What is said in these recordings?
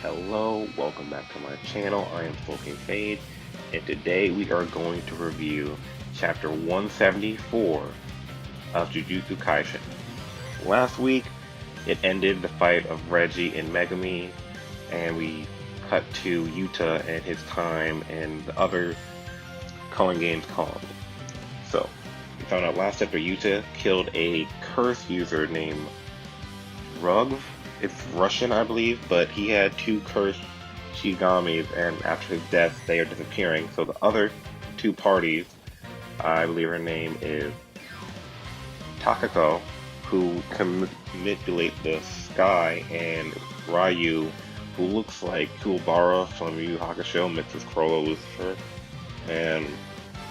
Hello, welcome back to my channel. I am Smoking Fade, and today we are going to review chapter 174 of Jujutsu Kaisen. Last week, it ended the fight of Reggie and Megumi, and we cut to Yuta and his time and the other calling games colony. So, we found out last chapter Yuta killed a curse user named Rug. It's Russian, I believe, but he had two cursed Shigamis, and after his death, they are disappearing. So the other two parties, I believe her name is Takako, who can manipulate the sky, and Ryu, who looks like Kuwabara from Yu Yu Hakusho, mixed with Chrollo Lucifer, and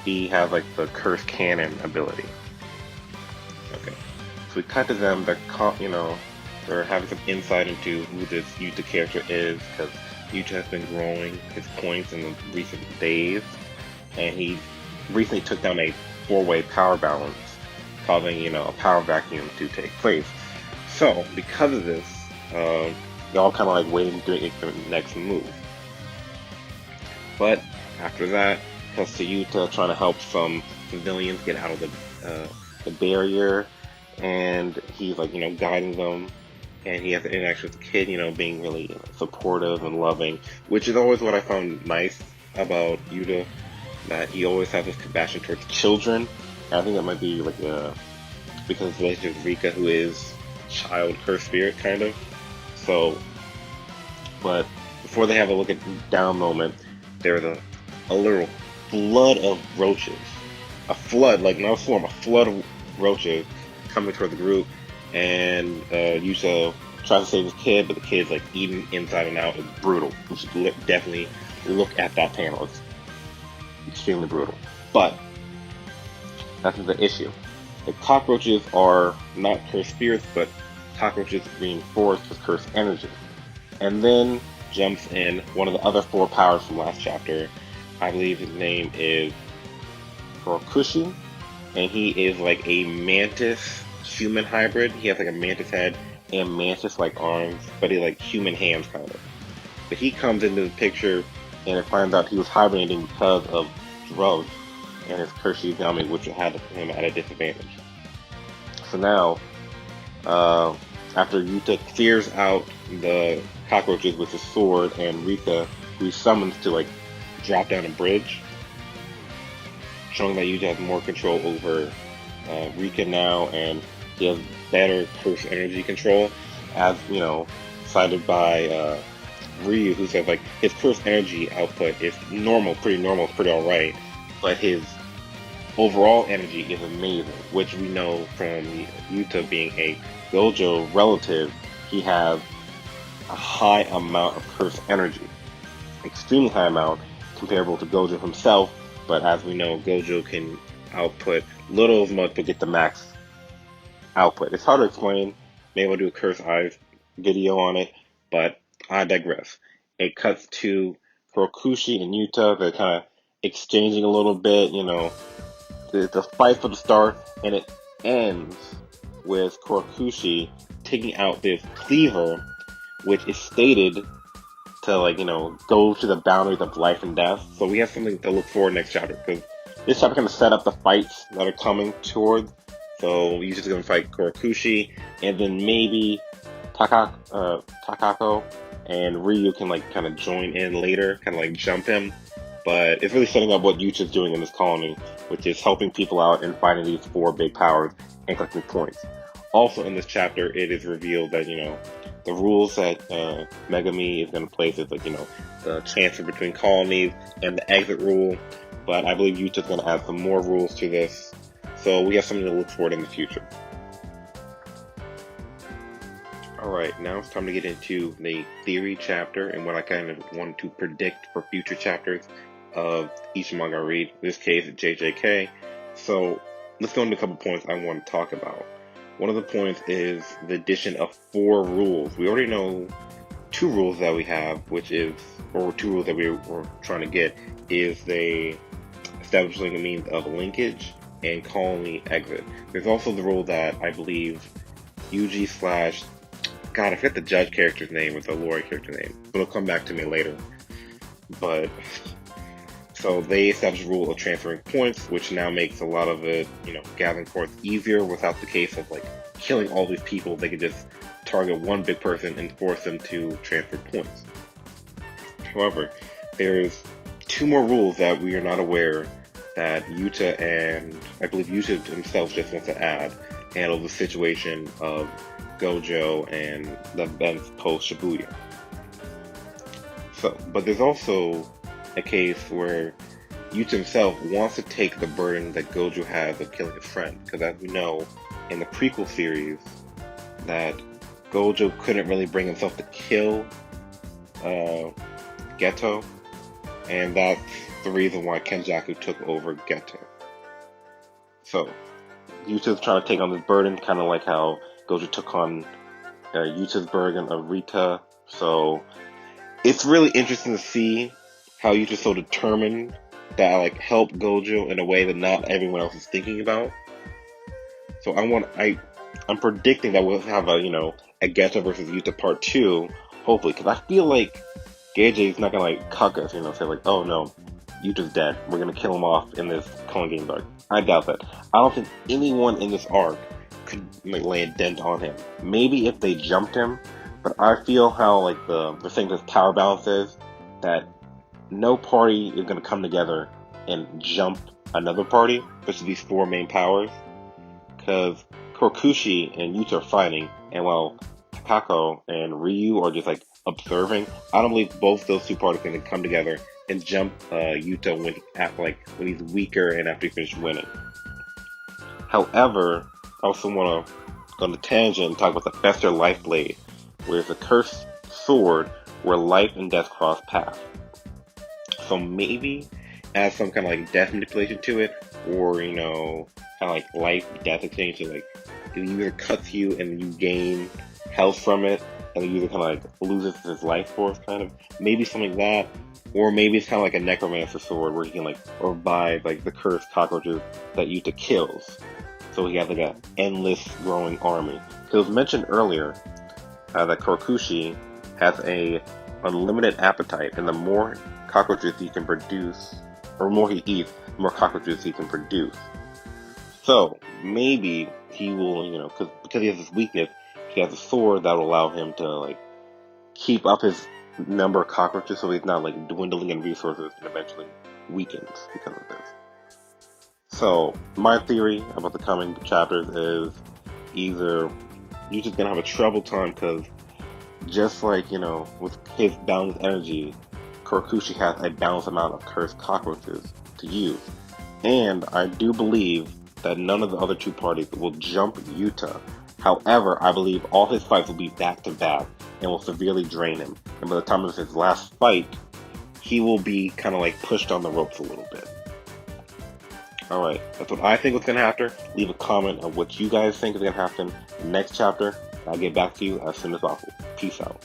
he has like the cursed cannon ability. Okay, so we cut to them. They're having some insight into who this Yuta character is, because Yuta has been growing his points in the recent days, and he recently took down a four-way power balance, causing, a power vacuum to take place. So, because of this, they're all kind of like waiting to make the next move. But after that, cuts to Yuta trying to help some civilians get out of the barrier, and he's like, guiding them. And he has an interaction with the kid, being really supportive and loving, which is always what I found nice about Yuta, that he always has this compassion towards children. And I think that might be like because of his relationship with Rika, who is child cursed spirit, kind of. So, but before they have a look at down moment, there's a little flood of roaches. A flood, like not a swarm, a flood of roaches coming toward the group. And Yuta tries to save his kid, but the kid's like eaten inside and out. It's brutal. You should definitely look at that panel. It's extremely brutal. But that's the issue. The cockroaches are not cursed spirits, but cockroaches reinforced with cursed energy. And then jumps in one of the other four powers from last chapter. I believe his name is Kurokushi, and he is like a mantis human hybrid. He has like a mantis head and mantis-like arms, but he like human hands kind of. But he comes into the picture, and it finds out he was hibernating because of drugs and his cursed Shigami, which had him at a disadvantage. So now, after Yuta clears out the cockroaches with his sword, and Rika, who he summons to like drop down a bridge, showing that Yuta has more control over Rika now, and he has better cursed energy control, as cited by Ryu, who says like his cursed energy output is pretty alright, but his overall energy is amazing, which we know from Yuta being a Gojo relative. He has a high amount of cursed energy, extremely high amount, comparable to Gojo himself, but as we know, Gojo can output little as much but get the max output. It's hard to explain. Maybe I'll do a Curse Eyes video on it, but I digress. It cuts to Kurokushi and Yuta. They're kind of exchanging a little bit, the fight for the start, and it ends with Kurokushi taking out this cleaver, which is stated to go to the boundaries of life and death. So we have something to look for next chapter, because this chapter kind of set up the fights that are coming towards. So Yuta's going to fight Kurokushi, and then maybe Takako and Ryu can kind of join in later, kind of jump him. But it's really setting up what Yuta's doing in this colony, which is helping people out and fighting these four big powers and collecting points. Also in this chapter, it is revealed that, the rules that Megumi is going to place is the transfer between colonies and the exit rule. But I believe Yuta's going to add some more rules to this. So we have something to look forward in the future. Alright, now it's time to get into the theory chapter and what I kind of wanted to predict for future chapters of each manga I read. In this case, JJK. So let's go into a couple points I want to talk about. One of the points is the addition of 4 rules. We already know 2 rules that we have, or 2 rules that we're trying to get, is the establishing a means of linkage and colony exit. There's also the rule that I believe Yuji God, I forget the judge character's name or the lawyer character's name, but it'll come back to me later. But so they established a rule of transferring points, which now makes a lot of it, gathering points easier without the case of like killing all these people. They could just target one big person and force them to transfer points. However, there's two more rules that we are not aware that Yuta and I believe Yuta himself just wants to add, handle the situation of Gojo and the events post Shibuya. So, but there's also a case where Yuta himself wants to take the burden that Gojo has of killing his friend, because as we know in the prequel series that Gojo couldn't really bring himself to kill Geto, and that's the reason why Kenjaku took over Geto. So Yuta's trying to take on this burden, kind of like how Gojo took on Yuta's burden of Rita. So it's really interesting to see how Yuta's so determined that like help Gojo in a way that not everyone else is thinking about. So I'm predicting that we'll have a Geto versus Yuta part 2, hopefully, because I feel like Gage is not gonna like cuck us, say like, oh no, Yuta's dead, we're gonna kill him off in this Clone Games arc. I doubt that. I don't think anyone in this arc could like lay a dent on him. Maybe if they jumped him, but I feel how like the thing this power balance is that no party is gonna come together and jump another party, especially these four main powers, because Kokushi and Yuta are fighting, and while Takako and Ryu are just like observing, I don't believe both those two parties can come together and jump Yuta when he's weaker and after he finishes winning. However, I also want to go on a tangent and talk about the Fester Life Blade, where it's a cursed sword where life and death cross paths. So maybe add some kind of like death manipulation to it, or kind of like life-death exchange. So like it either cuts you and you gain health from it, and the user kind of like loses his life force, kind of. Maybe something like that. Or maybe it's kind of like a necromancer sword where he can like revive like the cursed cockroaches that Yuta kills. So he has like an endless growing army. Because it was mentioned earlier that Kokushi has a unlimited appetite, and the more cockroaches he can produce, or more he eats, the more cockroaches he can produce. So maybe he will, because he has this weakness, he has a sword that will allow him to like keep up his number of cockroaches, so he's not like dwindling in resources and eventually weakens because of this. So my theory about the coming chapters is either you're just gonna have a trouble time, because just like with his balanced energy, Kokushi has a balanced amount of cursed cockroaches to use, and I do believe that none of the other two parties will jump Yuta. However, I believe all his fights will be back-to-back and will severely drain him. And by the time of his last fight, he will be kind of like pushed on the ropes a little bit. Alright, that's what I think is going to happen. Leave a comment on what you guys think is going to happen in the next chapter. I'll get back to you as soon as possible. Peace out.